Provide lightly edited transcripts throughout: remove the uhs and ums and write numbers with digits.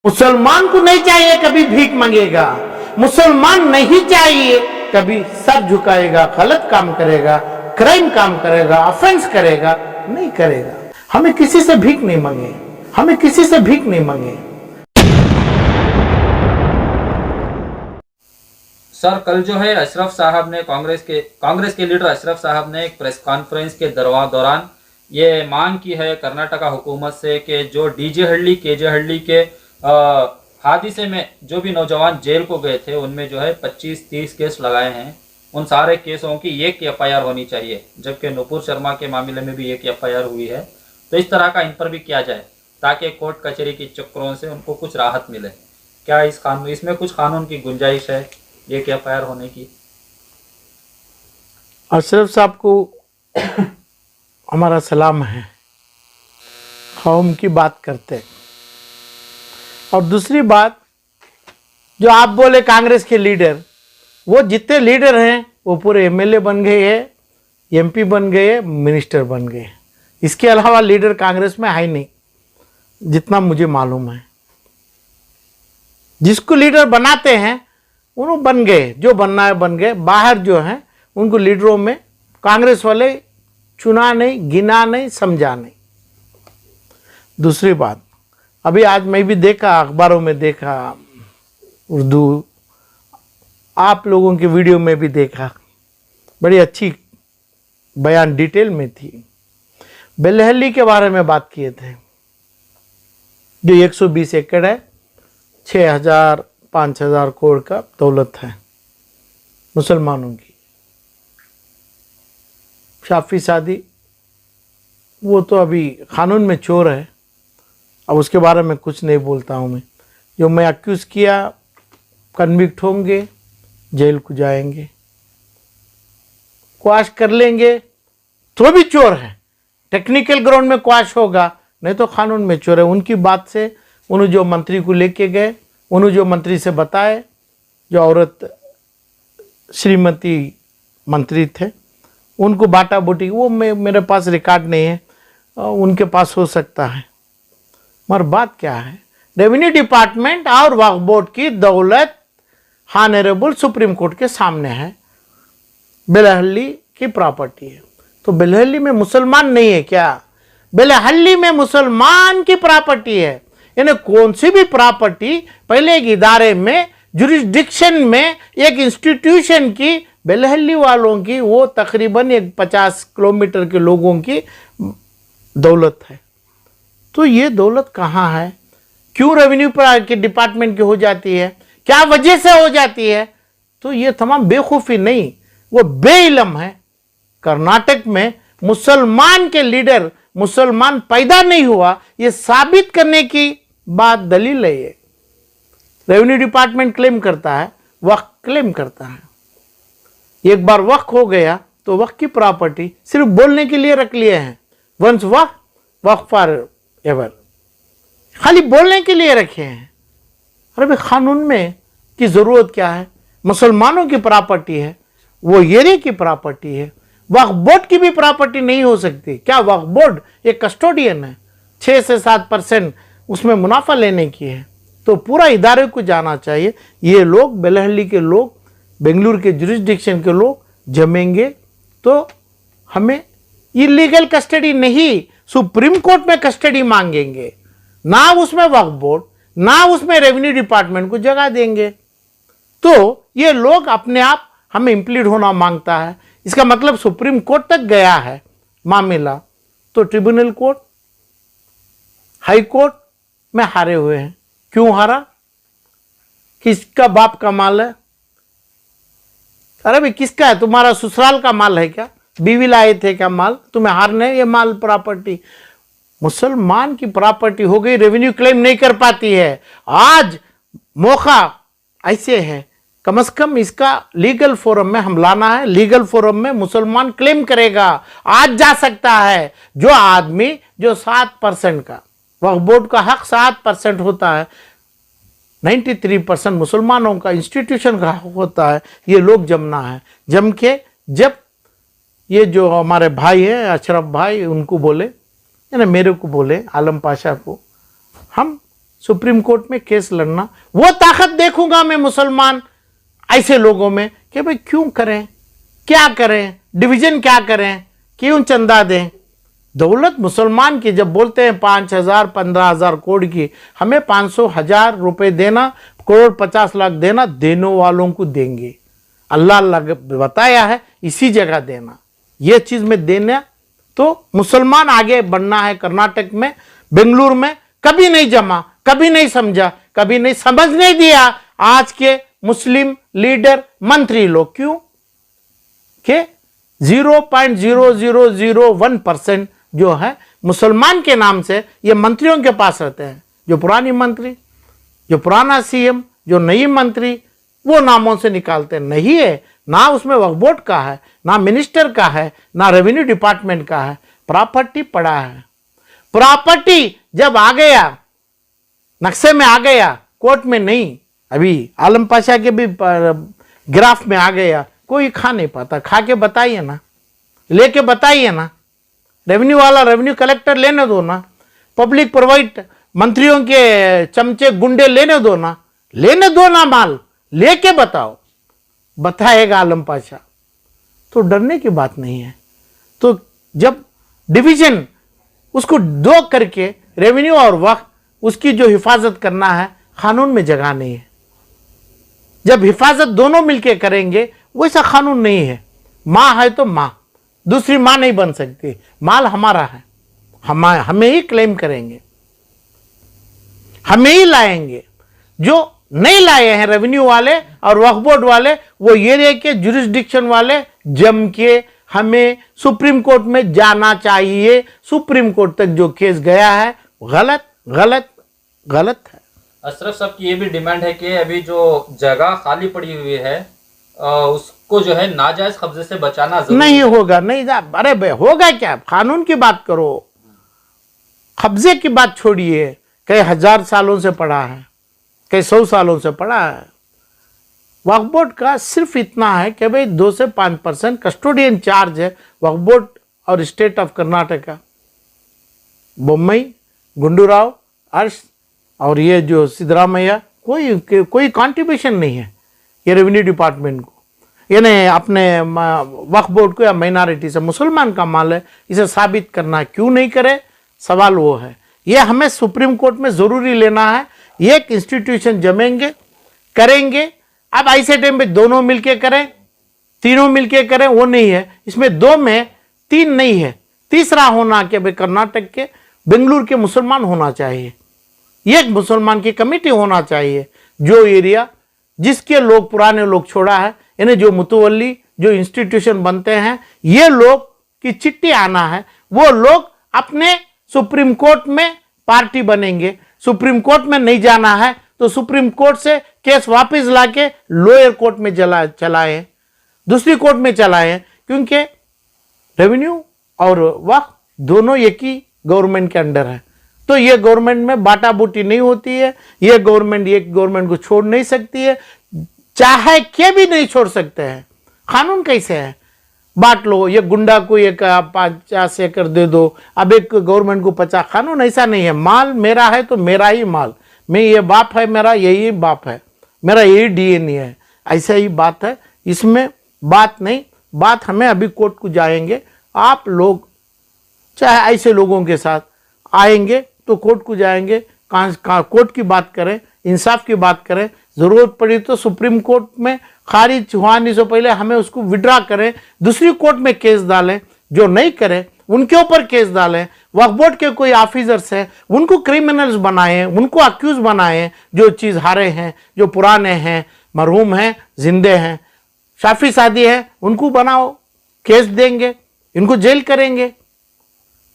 मुसलमान को नहीं चाहिए कभी भीख मांगेगा, मुसलमान नहीं चाहिए कभी सर झुकाएगा, गलत काम करेगा, क्राइम काम करेगा, ऑफेंस करेगा, नहीं करेगा। हमें किसी से भीख नहीं मांगे, हमें किसी से भीख नहीं मांगे। सर, कल जो है अशरफ साहब ने कांग्रेस के लीडर अशरफ साहब ने एक प्रेस कॉन्फ्रेंस के दौरान ये मांग की है कर्नाटका हुकूमत से कि जो डीजे हल्ली केजे हल्ली के हादसे में जो भी नौजवान जेल को गए थे उनमें जो है 25-30 केस लगाए हैं, उन सारे केसों की एक एफआईआर होनी चाहिए, जबकि नुपुर शर्मा के मामले में भी एक एफआईआर हुई है। तो इस तरह का इन पर भी किया जाए ताकि कोर्ट कचहरी के चक्करों से उनको कुछ राहत मिले। क्या इसमें कुछ कानून की गुंजाइश है एक एफआईआर होने की? अशरफ साहब को हमारा सलाम है, कौम की बात करते हैं। और दूसरी बात, जो आप बोले कांग्रेस के लीडर, वो जितने लीडर हैं वो पूरे एमएलए बन गए हैं, एमपी बन गए, मिनिस्टर बन गए। इसके अलावा लीडर कांग्रेस में है नहीं, जितना मुझे मालूम है। जिसको लीडर बनाते हैं उन्होंने बन गए, जो बनना है बन गए। बाहर जो हैं उनको लीडरों में कांग्रेस वाले चुना नहीं, गिना नहीं, समझा नहीं। दूसरी बात, अभी आज मैं भी देखा, अखबारों में देखा, उर्दू आप लोगों के वीडियो में भी देखा, बड़ी अच्छी बयान डिटेल में थी। बेलहल्ली के बारे में बात किए थे, जो 120 एकड़ है, 6,000-5,000 करोड़ का दौलत है मुसलमानों की। शाफी शादी वो तो अभी कानून में चोर है, अब उसके बारे में कुछ नहीं बोलता हूँ मैं। जो मैं अक्यूज़ किया कन्विक्ट होंगे, जेल को जाएंगे, क्वाश कर लेंगे तो भी चोर है। टेक्निकल ग्राउंड में क्वाश होगा, नहीं तो कानून में चोर है। उनकी बात से उन्होंने जो मंत्री को लेके गए, उन्होंने जो मंत्री से बताए, जो औरत श्रीमती मंत्री थे, उनको बाटा बूटी, वो मेरे पास रिकॉर्ड नहीं है, उनके पास हो सकता है। मगर बात क्या है, रेवेन्यू डिपार्टमेंट और वक्फ बोर्ड की दौलत ऑनरेबल सुप्रीम कोर्ट के सामने है, बेलहल्ली की प्रॉपर्टी है। तो बेलहल्ली में मुसलमान नहीं है क्या? बेलहल्ली में मुसलमान की प्रॉपर्टी है। यानी कौन सी भी प्रॉपर्टी पहले एक इदारे में, जुरिस्डिक्शन में, एक इंस्टीट्यूशन की, बेलहल्ली वालों की, वो तकरीबन 50 किलोमीटर के लोगों की दौलत है। तो ये दौलत कहाँ है? क्यों रेवेन्यू के डिपार्टमेंट की हो जाती है? क्या वजह से हो जाती है? तो ये तमाम बेखूफी नहीं, वो बेइल्म है। कर्नाटक में मुसलमान के लीडर, मुसलमान पैदा नहीं हुआ, ये साबित करने की बात दलील है। ये रेवेन्यू डिपार्टमेंट क्लेम करता है, वक्फ क्लेम करता है। एक बार वक्फ हो गया तो वक्फ की प्रॉपर्टी सिर्फ बोलने के लिए रख लिए हैं, वंस वक्फ फॉर एवर, खाली बोलने के लिए रखे हैं। अरे भाई, कानून में की जरूरत क्या है? मुसलमानों की प्रॉपर्टी है, वो एरिया की प्रॉपर्टी है। वक्फ बोर्ड की भी प्रॉपर्टी नहीं हो सकती क्या? वक्फ बोर्ड एक कस्टोडियन है, 6 से 7% उसमें मुनाफा लेने की है। तो पूरा इदारे को जाना चाहिए। ये लोग, बेलहल्ली के लोग, बेंगलुरु के जुरिस्डिक्शन के लोग जमेंगे तो हमें इलीगल कस्टडी नहीं, सुप्रीम कोर्ट में कस्टडी मांगेंगे, ना उसमें वक्फ बोर्ड, ना उसमें रेवेन्यू डिपार्टमेंट को जगह देंगे। तो ये लोग अपने आप हमें इंप्लीड होना मांगता है। इसका मतलब सुप्रीम कोर्ट तक गया है मामला, तो ट्रिब्यूनल कोर्ट, हाई कोर्ट में हारे हुए हैं। क्यों हारा? किसका बाप का माल है? अरे भाई, किसका है? तुम्हारा ससुराल का माल है क्या? बीवी लाए थे क्या माल? तुम्हें हारने ये माल प्रॉपर्टी? मुसलमान की प्रॉपर्टी हो गई, रेवेन्यू क्लेम नहीं कर पाती है। आज मौका ऐसे है, कम से कम इसका लीगल फोरम में हम लाना है। लीगल फोरम में मुसलमान क्लेम करेगा, आज जा सकता है। जो आदमी जो 7% का, वक्फ बोर्ड का हक 7% होता है, 93% मुसलमानों का इंस्टीट्यूशन का होता है, ये लोग जमना है। जम के जब ये जो हमारे भाई हैं अशरफ भाई, उनको बोले, यानी मेरे को बोले, आलम पाशा को, हम सुप्रीम कोर्ट में केस लड़ना, वो ताकत देखूंगा मैं मुसलमान ऐसे लोगों में कि भाई क्यों करें, क्या करें, डिवीजन क्या करें, क्यों चंदा दें। दौलत मुसलमान की जब बोलते हैं 5,000 15,000 करोड़ की, हमें 500,000 रुपए देना, करोड़ 50 लाख देना, देने वालों को देंगे। अल्लाह बताया है इसी जगह देना, ये चीज में देना। तो मुसलमान आगे बढ़ना है। कर्नाटक में, बेंगलुरु में कभी नहीं जमा, कभी नहीं समझा, कभी नहीं समझ नहीं दिया आज के मुस्लिम लीडर मंत्री लोग। क्यों के 0.0001% जो है मुसलमान के नाम से ये मंत्रियों के पास रहते हैं। जो पुरानी मंत्री, जो पुराना सीएम, जो नई मंत्री, वो नामों से निकालते नहीं है। ना उसमें वक्फ बोर्ड का है, ना मिनिस्टर का है, ना रेवेन्यू डिपार्टमेंट का है। प्रॉपर्टी पड़ा है। प्रॉपर्टी जब आ गया, नक्शे में आ गया, कोर्ट में नहीं, अभी आलम पाशा के भी ग्राफ में आ गया, कोई खा नहीं पाता। खा के बताइए ना, लेके बताइए ना। रेवेन्यू वाला रेवेन्यू कलेक्टर लेने दो ना, पब्लिक प्रोवाइड मंत्रियों के चमचे गुंडे लेने दो ना, लेने दो ना, माल लेके बताओ, बताएगा आलम पाशा। तो डरने की बात नहीं है। तो जब डिवीजन उसको दो करके रेवेन्यू और वक्फ, उसकी जो हिफाजत करना है, कानून में जगह नहीं है। जब हिफाजत दोनों मिलके करेंगे, वैसा कानून नहीं है। माँ है तो माँ, दूसरी माँ नहीं बन सकती। माल हमारा है, हमें ही क्लेम करेंगे, हमें ही लाएंगे। जो नहीं लाए हैं रेवेन्यू वाले और वक्फ बोर्ड वाले, वो एरिया के जुरिस्डिक्शन वाले जम के हमें सुप्रीम कोर्ट में जाना चाहिए। सुप्रीम कोर्ट तक जो केस गया है, गलत गलत गलत है। अशरफ साहब की ये भी डिमांड है कि अभी जो जगह खाली पड़ी हुई है उसको जो है नाजायज कब्जे से बचाना जरूरी नहीं होगा। नहीं, अरे भाई होगा क्या, कानून की बात करो, कब्जे की बात छोड़िए। कई 1000 सालों से पड़ा है, कई 100 सालों से पड़ा है। वक्फ बोर्ड का सिर्फ इतना है कि भाई 2 से 5% कस्टोडियन चार्ज है वक्फ बोर्ड और स्टेट ऑफ कर्नाटका। बोम्मई, गुंडूराव, अर्श और ये जो सिद्धरामैया, कोई कंट्रीब्यूशन नहीं है ये रेवेन्यू डिपार्टमेंट को, यानी अपने वक्फ बोर्ड को या माइनॉरिटी से। मुसलमान का माल है, इसे साबित करना क्यों नहीं करे, सवाल वो है। ये हमें सुप्रीम कोर्ट में ज़रूरी लेना है। एक इंस्टीट्यूशन जमेंगे, करेंगे। अब ऐसे टाइम पे दोनों मिलके करें, तीनों मिलके करें, वो नहीं है। इसमें 2 में 3 नहीं है, तीसरा होना कि भाई कर्नाटक के, बेंगलुरु के मुसलमान होना चाहिए। एक मुसलमान की कमेटी होना चाहिए। जो एरिया जिसके लोग, पुराने लोग छोड़ा है, यानी जो मुतवल्ली, जो इंस्टीट्यूशन बनते हैं, ये लोग की चिट्ठी आना है। वो लोग अपने सुप्रीम कोर्ट में पार्टी बनेंगे। सुप्रीम कोर्ट में नहीं जाना है तो सुप्रीम कोर्ट से केस वापस लाके लोअर कोर्ट में चलाएं, दूसरी कोर्ट में चलाएं। क्योंकि रेवेन्यू और वक्फ दोनों एक ही गवर्नमेंट के अंडर है। तो ये गवर्नमेंट में बाटा बूटी नहीं होती है। ये गवर्नमेंट एक गवर्नमेंट को छोड़ नहीं सकती है, चाहे के भी नहीं छोड़ सकते हैं। कानून कैसे है, बांट लो, ये गुंडा को एक 50 एकड़ दे दो, अब एक गवर्नमेंट को 50। कानून ऐसा नहीं है। माल मेरा है तो मेरा ही माल, मैं, ये बाप है मेरा, यही बाप है मेरा, यही डीएनए है, ऐसा ही बात है। इसमें बात नहीं, बात हमें अभी कोर्ट को जाएंगे। आप लोग चाहे ऐसे लोगों के साथ आएंगे तो कोर्ट को जाएंगे, कोर्ट की बात करें, इंसाफ की बात करें। ज़रूरत पड़ी तो सुप्रीम कोर्ट में खारिज होने से पहले हमें उसको विड्रा करें, दूसरी कोर्ट में केस डालें। जो नहीं करें उनके ऊपर केस डालें। वक्फ बोर्ड के कोई ऑफिसर्स हैं, उनको क्रिमिनल्स बनाएं, उनको अक्यूज बनाएं। जो चीज़ हारे हैं, जो पुराने हैं, मरहूम हैं, जिंदे हैं, शाफी शादी है, उनको बनाओ, केस देंगे, इनको जेल करेंगे,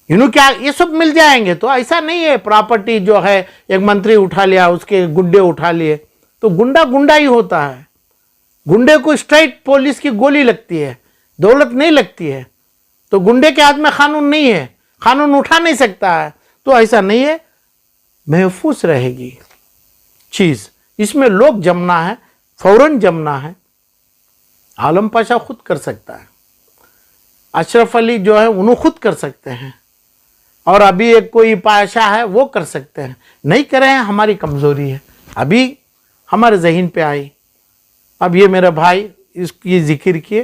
इन्हों क्या ये सब मिल जाएंगे। तो ऐसा नहीं है प्रॉपर्टी जो है एक मंत्री उठा लिया, उसके गुंडे उठा लिए, तो गुंडा गुंडा ही होता है। गुंडे को स्ट्राइट पुलिस की गोली लगती है, दौलत नहीं लगती है। तो गुंडे के हाथ में कानून नहीं है, कानून उठा नहीं सकता है। तो ऐसा नहीं है, महफूज रहेगी चीज़। इसमें लोग जमना है, फौरन जमना है। आलम पाशा खुद कर सकता है, अशरफ अली जो है उन्होंने खुद कर सकते हैं, और अभी एक कोई पाशा है वो कर सकते हैं। नहीं करे हैं, हमारी कमज़ोरी है, अभी हमारे जहन पे आई। अब ये मेरा भाई इसकी जिक्र किए,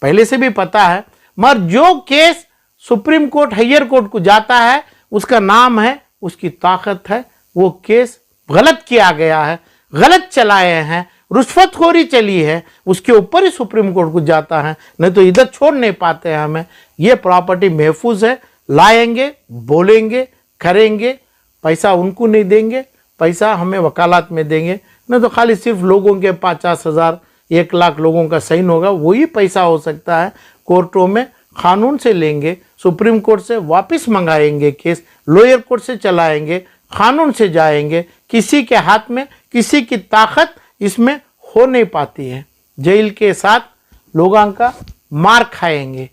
पहले से भी पता है, मगर जो case supreme court higher court को जाता है उसका नाम है, उसकी ताकत है। वो केस गलत किया गया है, गलत चलाए हैं, रुश्वतखोरी चली है, उसके ऊपर ही सुप्रीम कोर्ट को जाता है, नहीं तो इधर छोड़ नहीं पाते हैं हमें। ये प्रॉपर्टी महफूज है, लाएंगे, बोलेंगे, करेंगे, पैसा उनको नहीं देंगे, पैसा हमें वकालत में देंगे। नहीं तो खाली सिर्फ लोगों के 50,000 1 लाख लोगों का साइन होगा, वही पैसा हो सकता है। कोर्टों में कानून से लेंगे, सुप्रीम कोर्ट से वापस मंगाएंगे केस, लोअर कोर्ट से चलाएंगे, कानून से जाएंगे। किसी के हाथ में किसी की ताकत इसमें हो नहीं पाती है। जेल के साथ लोगों का मार खाएंगे,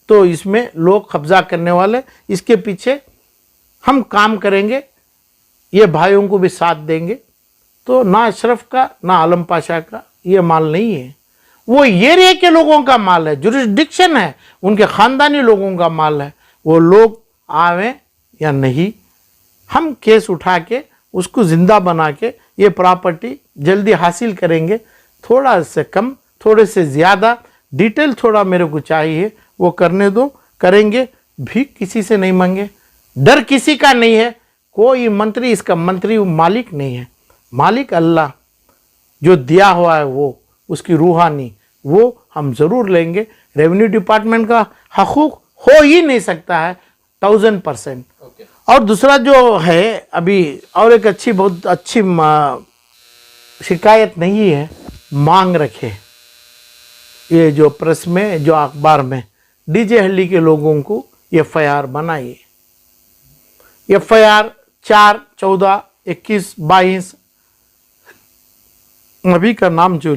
तो इसमें लोग कब्जा करने वाले, इसके पीछे हम काम करेंगे, ये भाइयों को भी साथ देंगे। तो ना अशरफ का ना आलम पाशा का ये माल नहीं है, वो एरिया के लोगों का माल है, जुरिस्डिक्शन है, उनके ख़ानदानी लोगों का माल है। वो लोग आवे या नहीं, हम केस उठा के उसको ज़िंदा बना के ये प्रॉपर्टी जल्दी हासिल करेंगे। थोड़ा से कम, थोड़े से ज़्यादा डिटेल थोड़ा मेरे को चाहिए, वो करने दो, करेंगे। भीख किसी से नहीं मांगे, डर किसी का नहीं है। कोई मंत्री इसका मंत्री मालिक नहीं है, मालिक अल्लाह जो दिया हुआ है वो, उसकी रूहानी, वो हम ज़रूर लेंगे। रेवेन्यू डिपार्टमेंट का हकूक़ हो ही नहीं सकता है 1000%। और दूसरा जो है अभी, और एक अच्छी, बहुत अच्छी शिकायत नहीं है, मांग रखे ये जो प्रेस में, जो अखबार में, डीजे हल्ली के लोगों को FIR बनाइए। FIR 4, 14, 21, 22 अभी का नाम जो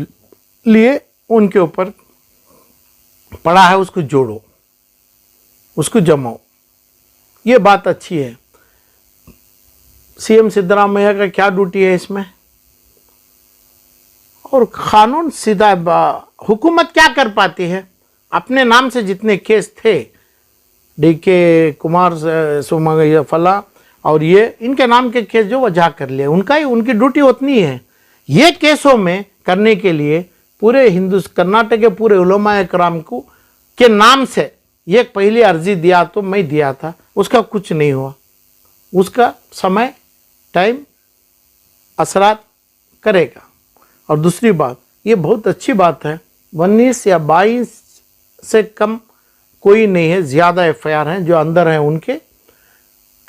लिए उनके ऊपर पड़ा है, उसको जोड़ो, उसको जमाओ। ये बात अच्छी है। CM सिद्धरामैया का क्या ड्यूटी है इसमें? और कानून सीधा, हुकूमत क्या कर पाती है? अपने नाम से जितने केस थे, DK कुमार सोमैया फला और ये, इनके नाम के केस जो वजह कर लिए, उनका ही, उनकी ड्यूटी उतनी है। ये केसों में करने के लिए पूरे कर्नाटक के पूरे उलमाए कराम को के नाम से ये पहली अर्जी दिया, तो मैं दिया था, उसका कुछ नहीं हुआ। उसका समय, टाइम असरात करेगा। और दूसरी बात, ये बहुत अच्छी बात है, 19 या 22 से कम कोई नहीं है, ज़्यादा FIR हैं जो अंदर हैं उनके,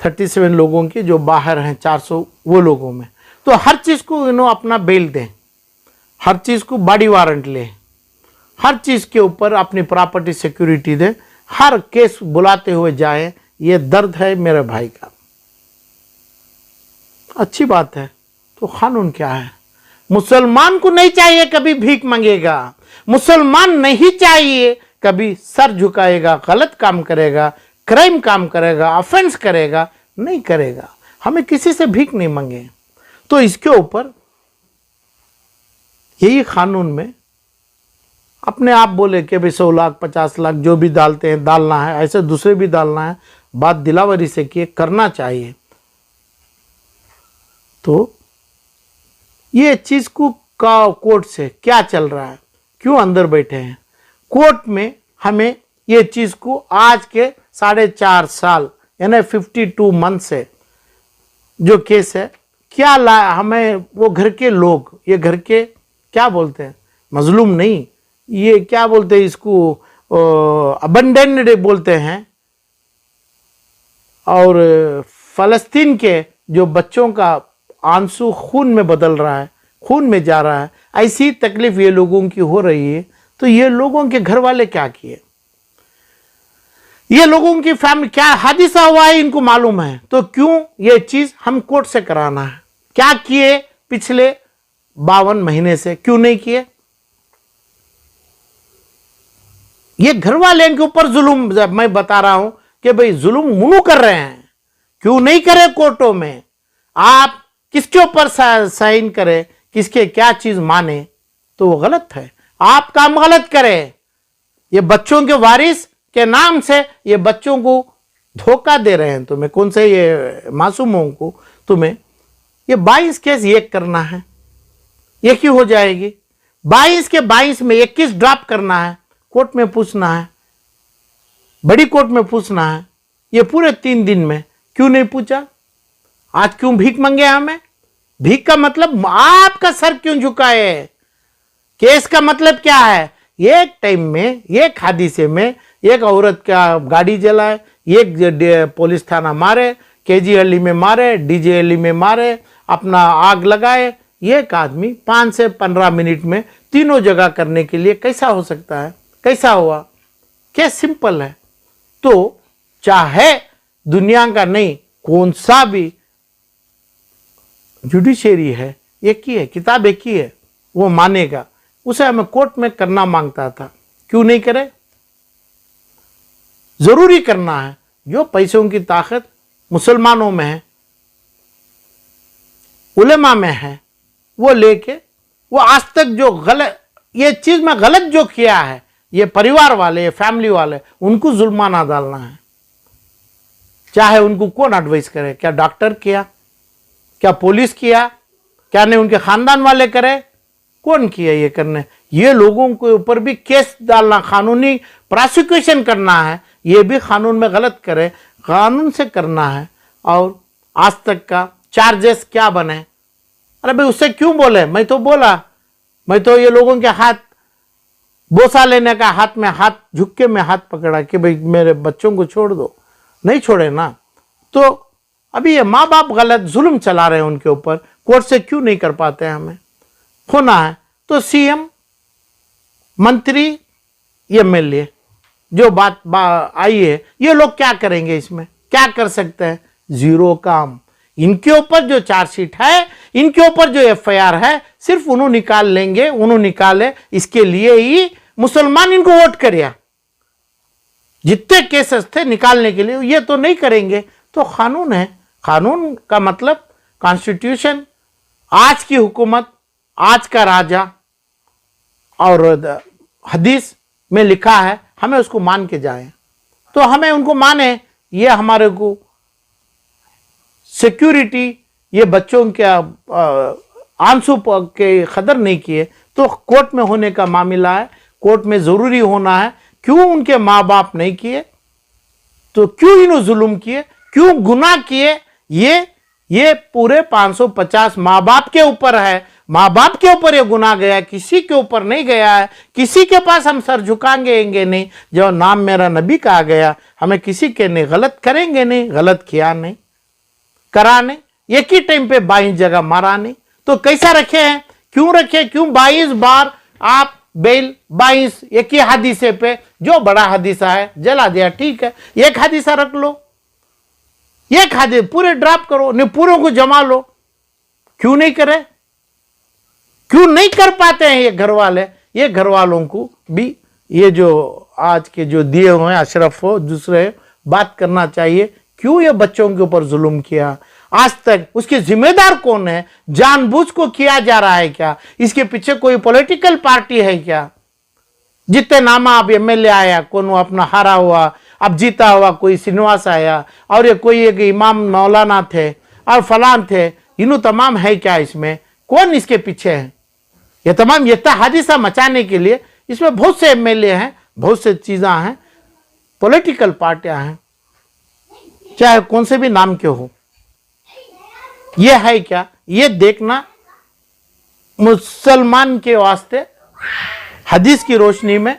37 लोगों की, जो बाहर हैं 400 वो लोगों में। तो हर चीज़ को इन्हों अपना बेल दें, हर चीज़ को बॉडी वारंट लें, हर चीज़ के ऊपर अपनी प्रॉपर्टी सिक्योरिटी दें, हर केस बुलाते हुए जाएं। ये दर्द है मेरे भाई का। अच्छी बात है। तो कानून क्या है? मुसलमान को नहीं चाहिए कभी भीख मांगेगा, मुसलमान नहीं चाहिए कभी सर झुकाएगा, गलत काम करेगा, क्राइम काम करेगा, ऑफेंस करेगा, नहीं करेगा। हमें किसी से भीख नहीं मांगे। तो इसके ऊपर यही कानून में अपने आप बोले कि भाई 100 लाख 50 लाख जो भी डालते हैं डालना है, ऐसे दूसरे भी डालना है, बात दिलावरी से किए, करना चाहिए। तो ये चीज़ को का कोर्ट से क्या चल रहा है, क्यों अंदर बैठे हैं कोर्ट में? हमें ये चीज़ को आज के 4.5 साल यानी 52 मंथ से जो केस है, क्या ला हमें वो घर के लोग, ये घर के क्या बोलते हैं, मजलूम नहीं, ये क्या बोलते हैं इसको, अबंडेंड बोलते हैं। और फ़लस्तीन के जो बच्चों का आंसू खून में बदल रहा है, खून में जा रहा है, ऐसी तकलीफ ये लोगों की हो रही है। तो ये लोगों के घर वाले क्या किए, ये लोगों की फैमिली, क्या हादिसा हुआ है इनको मालूम है, तो क्यों ये चीज़ हम कोर्ट से कराना है? क्या किए पिछले 52 महीने से, क्यों नहीं किए? ये घर वाले के ऊपर जुल्म, मैं बता रहा हूं कि भाई जुल्म मुनु कर रहे हैं, क्यों नहीं करे कोर्टों में? आप किसके ऊपर साइन करें, किसके क्या चीज माने तो वो गलत है। आप काम गलत करें, ये बच्चों के वारिस के नाम से ये बच्चों को धोखा दे रहे हैं तुम्हें, कौन से ये मासूमों को तुम्हें ये 22 केस एक करना है, एक ही हो जाएगी। 22 के 22 में 21 ड्रॉप करना है, कोर्ट में पूछना है, बड़ी कोर्ट में पूछना है। ये पूरे 3 दिन में क्यों नहीं पूछा? आज क्यों भीख मांगे हमें? भीख का मतलब आपका सर क्यों झुकाए? केस का मतलब क्या है? एक टाइम में एक हादसे में एक औरत का गाड़ी जलाए, एक पुलिस थाना मारे, केजी हल्ली में मारे, डीजे हल्ली में मारे, अपना आग लगाए। एक आदमी 5 से 15 मिनट में तीनों जगह करने के लिए कैसा हो सकता है? कैसा हुआ? क्या सिंपल है। तो चाहे दुनिया का नहीं कौन सा भी जुडिशरी है, एक ही है, किताब एक ही है, वो मानेगा। उसे हमें कोर्ट में करना मांगता था, क्यों नहीं करे? जरूरी करना है। जो पैसों की ताकत मुसलमानों में है, उलेमा में है, वो लेके वो आज तक जो गलत ये चीज में गलत जो किया है, ये परिवार वाले, फैमिली वाले, उनको जुल्माना डालना है। चाहे उनको कौन एडवाइस करे? क्या डॉक्टर किया? क्या पुलिस किया? क्या नहीं उनके खानदान वाले करे? कौन किया ये करने? ये लोगों के ऊपर भी केस डालना, कानूनी प्रोसिक्यूशन करना है, ये भी कानून में गलत करे, कानून से करना है। और आज तक का चार्जेस क्या बने? अरे भाई उससे क्यों बोले? मैं तो बोला, मैं तो ये लोगों के हाथ बोसा लेने का, हाथ में हाथ झुक के मैं हाथ पकड़ा कि भाई मेरे बच्चों को छोड़ दो, नहीं छोड़े ना। तो अभी ये माँ बाप गलत जुल्म चला रहे हैं उनके ऊपर, कोर्ट से क्यों नहीं कर पाते? हमें होना है तो सीएम, मंत्री, एमएलए जो बात आई है, ये लोग क्या करेंगे? इसमें क्या कर सकते हैं? जीरो काम। इनके ऊपर जो चार्जशीट है, इनके ऊपर जो एफआईआर है, सिर्फ उन्होंने निकाल लेंगे, उन्होंने निकाले, इसके लिए ही मुसलमान इनको वोट करिया। जितने केसेस थे निकालने के लिए, ये तो नहीं करेंगे। तो कानून है, कानून का मतलब कॉन्स्टिट्यूशन, आज की हुकूमत, आज का राजा, और हदीस में लिखा है, हमें उसको मान के जाएं। तो हमें उनको माने, ये हमारे को सिक्योरिटी, ये बच्चों के आंसू के कदर नहीं किए तो कोर्ट में होने का मामला है, कोर्ट में जरूरी होना है। क्यों उनके माँ बाप नहीं किए? तो क्यों इन्होंने जुल्म किए, क्यों गुनाह किए? ये पूरे 550 माँ बाप के ऊपर है। माँ बाप के ऊपर ये गुनाह गया, किसी के ऊपर नहीं गया है। किसी के पास हम सर झुकाएंगे नहीं। जो नाम मेरा नबी का आ गया, हमें किसी के नहीं, गलत करेंगे नहीं, गलत किया नहीं, करा नहीं, एक ही टाइम पे 22 जगह मारा नहीं। तो कैसा रखे हैं? क्यों रखे? क्यों 22 बार आप बेल? 22 एक ही हादिसे पे, जो बड़ा हादिसा है जला दिया, ठीक है, एक हादिसा रख लो, एक हादिसे पूरे ड्रॉप करो, नहीं पूरों को जमा लो। क्यों नहीं करे? क्यों नहीं कर पाते हैं ये घर वाले? ये घर वालों को भी ये जो आज के जो दिए हुए हैं, अशरफ हो, दूसरे बात करना चाहिए। क्यों ये बच्चों के ऊपर जुल्म किया? आज तक उसके जिम्मेदार कौन है? जानबूझ को किया जा रहा है क्या? इसके पीछे कोई पॉलिटिकल पार्टी है क्या? जितने नामा अब एमएलए आया, कौन वो अपना हारा हुआ, अब जीता हुआ कोई श्रीनिवास आया, और ये कोई एक इमाम मौलाना थे और फलान थे, इन्हों तमाम है क्या? इसमें कौन इसके पीछे है? ये तमाम ये हादिसा मचाने के लिए इसमें बहुत से एमएलए हैं, बहुत से चीजें हैं, पॉलिटिकल पार्टियां हैं, चाहे कौन से भी नाम के हो। ये है क्या? ये देखना मुसलमान के वास्ते हदीस की रोशनी में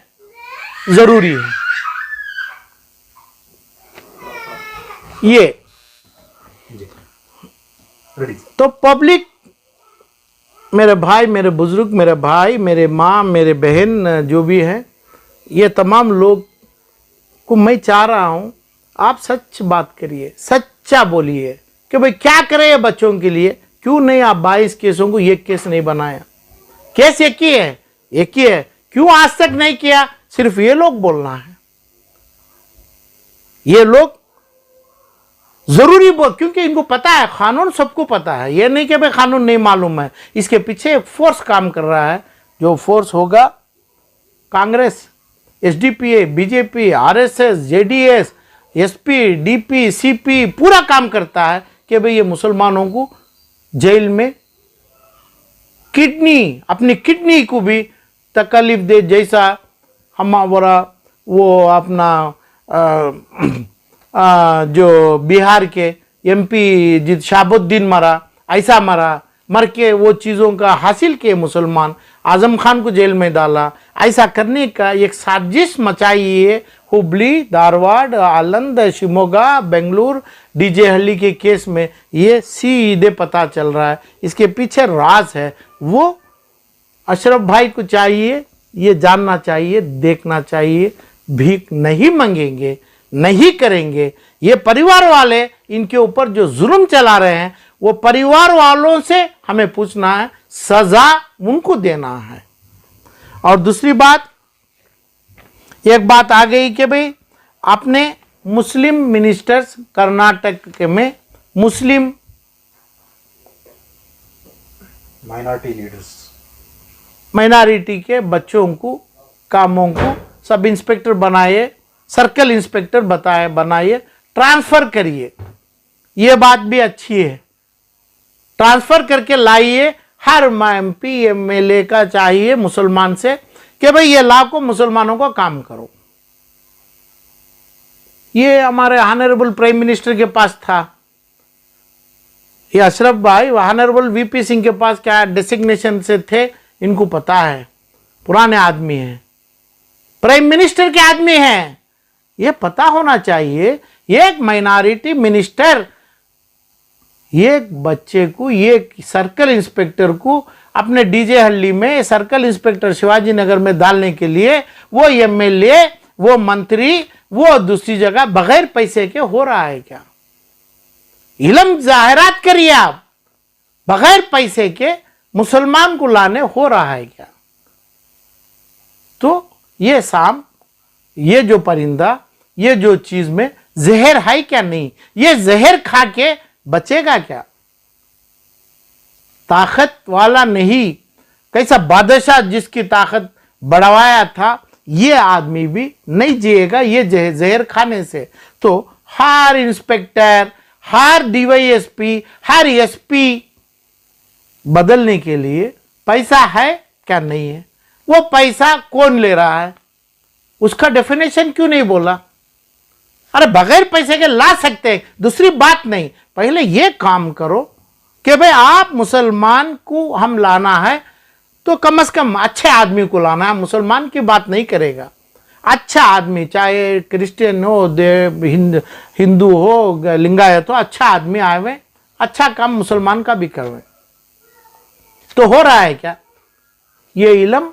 जरूरी है। ये तो पब्लिक, मेरे भाई, मेरे बुजुर्ग, मेरे भाई, मेरे माँ, मेरे बहन जो भी हैं, ये तमाम लोग को मैं चाह रहा हूं, आप सच बात करिए, सच्चा बोलिए कि भाई क्या करें ये बच्चों के लिए। क्यों नहीं आप 22 केसों को एक केस नहीं बनाया? केस एक ही है, एक ही है, क्यों आज तक नहीं किया? सिर्फ ये लोग बोलना है। ये लोग जरूरी बोल, क्योंकि इनको पता है कानून, सबको पता है, ये नहीं कि भाई कानून नहीं मालूम है। इसके पीछे एक फोर्स काम कर रहा है, जो फोर्स होगा Congress, SDPA, BJP, RSS, JDS, SP, DP, CP पूरा काम करता है कि भाई ये मुसलमानों को जेल में किडनी, अपनी किडनी को भी तकलीफ दे, जैसा हमारा वो अपना जो बिहार के एमपी जित शाहबुद्दीन मरा, ऐसा मर के वो चीज़ों का हासिल किए मुसलमान, आजम खान को जेल में डाला। ऐसा करने का एक साजिश मचाई है हुबली, धारवाड़, आलंद, शिमोगा, बेंगलुरु, डीजे हल्ली के केस में ये सीधे पता चल रहा है। इसके पीछे राज है, वो अशरफ भाई को चाहिए ये जानना चाहिए, देखना चाहिए। भीख नहीं मांगेंगे, नहीं करेंगे। ये परिवार वाले इनके ऊपर जो जुल्म चला रहे हैं, वो परिवार वालों से हमें पूछना है, सजा उनको देना है। और दूसरी बात, एक बात आ गई कि भाई आपने मुस्लिम मिनिस्टर्स कर्नाटक में, मुस्लिम माइनॉरिटी के बच्चों को, कामों को सब इंस्पेक्टर बनाए, सर्कल इंस्पेक्टर बनाइए, ट्रांसफर करिए। ये बात भी अच्छी है, ट्रांसफर करके लाइए। हर एमपी एमएलए का चाहिए मुसलमान से कि भाई ये लाखों मुसलमानों का काम करो। ये हमारे ऑनरेबल प्राइम मिनिस्टर के पास था, ये अशरफ भाई ऑनरेबल वीपी सिंह के पास क्या डेसिग्नेशन से थे, इनको पता है, पुराने आदमी हैं, प्राइम मिनिस्टर के आदमी हैं, ये पता होना चाहिए। एक माइनॉरिटी मिनिस्टर एक बच्चे को, एक सर्कल इंस्पेक्टर को अपने डीजे हल्ली में सर्कल इंस्पेक्टर शिवाजी नगर में डालने के लिए वो एमएलए, वो मंत्री, वो दूसरी जगह बगैर पैसे के हो रहा है क्या? इल्म जाहिरात करिए आप, बगैर पैसे के मुसलमान को लाने हो रहा है क्या? तो ये शाम, ये जो परिंदा, ये जो चीज में जहर है क्या? नहीं, ये जहर खा के बचेगा क्या? ताकत वाला नहीं, कैसा बादशाह जिसकी ताकत बढ़वाया था, ये आदमी भी नहीं जिएगा ये जहर खाने से। तो हर इंस्पेक्टर, हर डीवाईएसपी, हर एसपी बदलने के लिए पैसा है क्या? नहीं है। वो पैसा कौन ले रहा है, उसका डेफिनेशन क्यों नहीं बोला? अरे बगैर पैसे के ला सकते हैं, दूसरी बात नहीं, पहले ये काम करो कि भाई आप मुसलमान को हम लाना है तो कम से कम अच्छे आदमी को लाना है। मुसलमान की बात नहीं करेगा, अच्छा आदमी, चाहे क्रिश्चियन हो, हिंदू हो, लिंगायत हो, अच्छा आदमी आवे, अच्छा काम मुसलमान का भी करवे। तो हो रहा है क्या? ये इल्म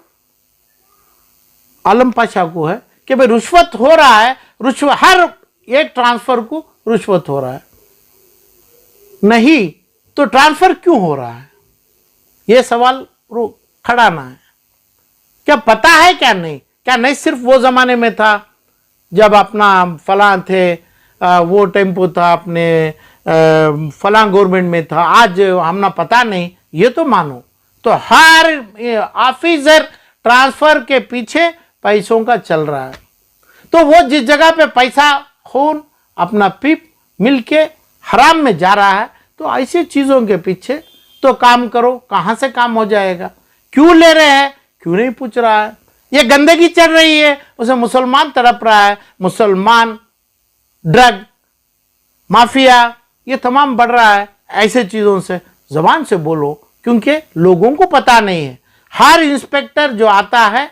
आलम पाशा को है कि भाई रुश्वत हो रहा है, रुश्वत हर एक ट्रांसफर को रुश्वत हो रहा है। नहीं तो ट्रांसफर क्यों हो रहा है, यह सवाल खड़ा ना है। क्या पता है क्या? नहीं, क्या नहीं सिर्फ वो जमाने में था जब अपना फलां थे, वो टेम्पो था, अपने फलां गवर्नमेंट में था, आज हमना पता नहीं, ये तो मानो। तो हर ऑफिसर ट्रांसफर के पीछे पैसों का चल रहा है। तो वो जिस जगह पे पैसा, खून, अपना पीप मिलके हराम में जा रहा है, तो ऐसी चीजों के पीछे तो काम करो। कहां से काम हो जाएगा? क्यों ले रहे हैं, क्यों नहीं पूछ रहा है? ये गंदगी चल रही है, उसे मुसलमान तड़प रहा है, मुसलमान ड्रग माफिया ये तमाम बढ़ रहा है। ऐसे चीजों से जबान से बोलो, क्योंकि लोगों को पता नहीं है। हर इंस्पेक्टर जो आता है,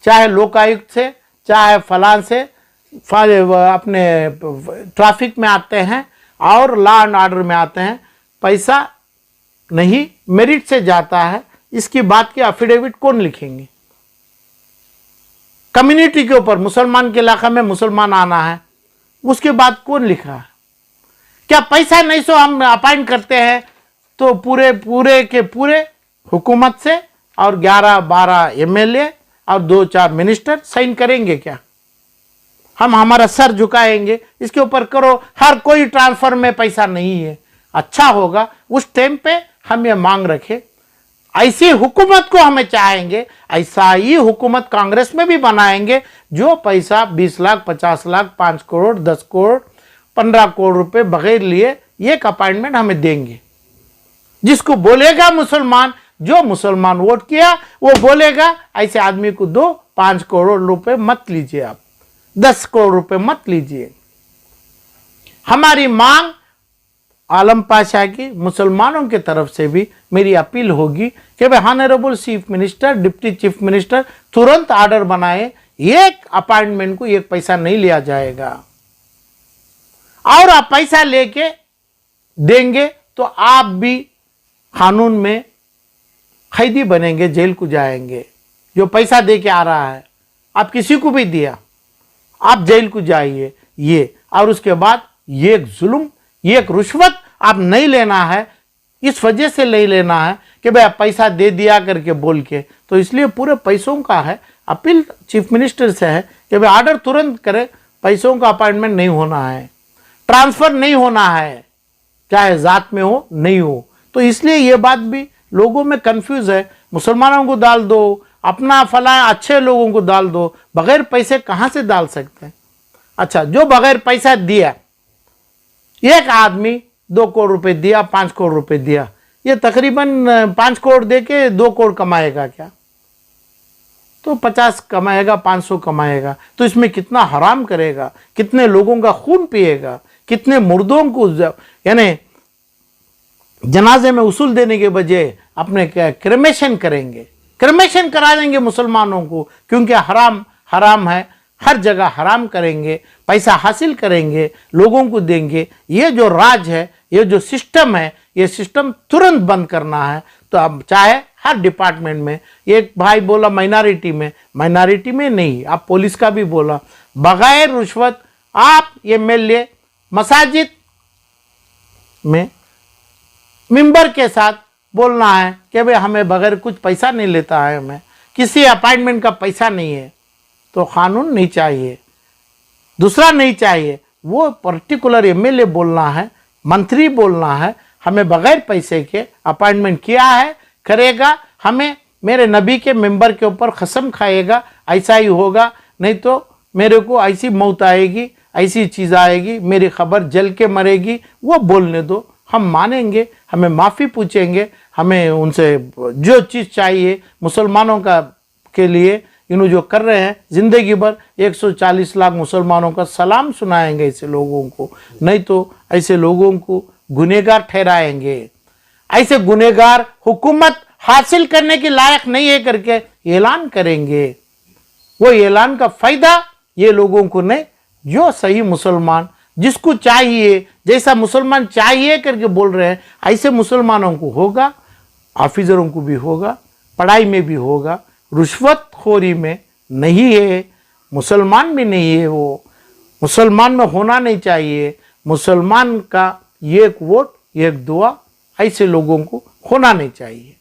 चाहे लोकायुक्त से, चाहे फलां से, अपने ट्रैफिक में आते हैं और लॉ एंड ऑर्डर में आते हैं, पैसा नहीं मेरिट से जाता है। इसकी बात की एफिडेविट कौन लिखेंगे? कम्युनिटी के ऊपर, मुसलमान के इलाका में मुसलमान आना है, उसके बाद कौन लिखा है? क्या पैसा नहीं सो हम अपॉइंट करते हैं तो पूरे के पूरे हुकूमत से और 11-12 एमएलए और 2-4 मिनिस्टर साइन करेंगे क्या? हम हमारा सर झुकाएंगे, इसके ऊपर करो। हर कोई ट्रांसफर में पैसा नहीं है। अच्छा होगा उस टाइम पे हम ये मांग रखे। ऐसी हुकूमत को हमें चाहेंगे, ऐसा ही हुकूमत कांग्रेस में भी बनाएंगे, जो पैसा 20 लाख, 50 लाख, 5 करोड़, 10 करोड़, 15 करोड़ रुपए बगैर लिए एक अपॉइंटमेंट हमें देंगे। जिसको बोलेगा मुसलमान, जो मुसलमान वोट किया वो बोलेगा ऐसे आदमी को दो, 5 करोड़ रुपए मत लीजिए, आप 10 करोड़ रुपए मत लीजिए। हमारी मांग आलम पाशा की मुसलमानों की तरफ से भी मेरी अपील होगी कि भाई honourable chief minister, deputy chief minister तुरंत ऑर्डर बनाए, एक अपॉइंटमेंट को एक पैसा नहीं लिया जाएगा। और आप पैसा लेके देंगे तो आप भी कानून में कैदी बनेंगे, जेल को जाएंगे। जो पैसा दे के आ रहा है, आप किसी को भी दिया, आप जेल को जाइए। ये और उसके बाद ये एक जुल्म, ये एक रिश्वत आप नहीं लेना है। इस वजह से नहीं लेना है कि भाई आप पैसा दे दिया करके बोल के, तो इसलिए पूरे पैसों का है। अपील चीफ मिनिस्टर से है कि भाई ऑर्डर तुरंत करे, पैसों का अपॉइंटमेंट नहीं होना है, ट्रांसफर नहीं होना है, चाहे जात में हो नहीं हो। तो इसलिए ये बात भी लोगों में कंफ्यूज है। मुसलमानों को डाल दो, अपना फला अच्छे लोगों को डाल दो, बगैर पैसे कहाँ से डाल सकते हैं? अच्छा, जो बगैर पैसा दिया, एक आदमी 2 करोड़ रुपए दिया, 5 करोड़ रुपए दिया, ये तकरीबन 5 करोड़ दे के 2 करोड़ कमाएगा क्या? तो 50 कमाएगा, 500 कमाएगा, तो इसमें कितना हराम करेगा, कितने लोगों का खून पिएगा, कितने मुर्दों को यानी जनाजे में उसूल देने के बजाय अपने क्रेमेशन करेंगे, क्रेमेशन करा देंगे मुसलमानों को, क्योंकि हराम हराम है, हर जगह हराम करेंगे, पैसा हासिल करेंगे, लोगों को देंगे। ये जो राज है, ये जो सिस्टम है, ये सिस्टम तुरंत बंद करना है। तो अब चाहे हर डिपार्टमेंट में, एक भाई बोला माइनॉरिटी में नहीं, आप पुलिस का भी बोला, बगैर रिश्वत आप एमएलए मसाजिद में मेंबर के साथ बोलना है कि भाई हमें बगैर कुछ पैसा नहीं लेता है, हमें किसी अपॉइंटमेंट का पैसा नहीं है, तो कानून नहीं चाहिए, दूसरा नहीं चाहिए, वो पर्टिकुलर एमएलए बोलना है, मंत्री बोलना है, हमें बगैर पैसे के अपॉइंटमेंट किया है, करेगा, हमें मेरे नबी के मेंबर के ऊपर कसम खाएगा, ऐसा ही होगा, नहीं तो मेरे को ऐसी मौत आएगी, ऐसी चीज़ आएगी, मेरी खबर जल के मरेगी। वो बोलने दो, हम मानेंगे, हमें माफ़ी पूछेंगे, हमें उनसे जो चीज़ चाहिए मुसलमानों का के लिए इन्हों जो कर रहे हैं, ज़िंदगी भर 140 लाख मुसलमानों का सलाम सुनाएंगे ऐसे लोगों को, नहीं तो ऐसे लोगों को गुनहगार ठहराएंगे। ऐसे गुनहगार हुकूमत हासिल करने के लायक नहीं है करके ऐलान करेंगे। वो ऐलान का फ़ायदा ये लोगों को नहीं, जो सही मुसलमान जिसको चाहिए, जैसा मुसलमान चाहिए करके बोल रहे हैं, ऐसे मुसलमानों को होगा, ऑफिसरों को भी होगा, पढ़ाई में भी होगा। रुश्वतखोरी में नहीं है, मुसलमान भी नहीं है, वो मुसलमान में होना नहीं चाहिए। मुसलमान का एक वोट एक दुआ, ऐसे लोगों को होना नहीं चाहिए।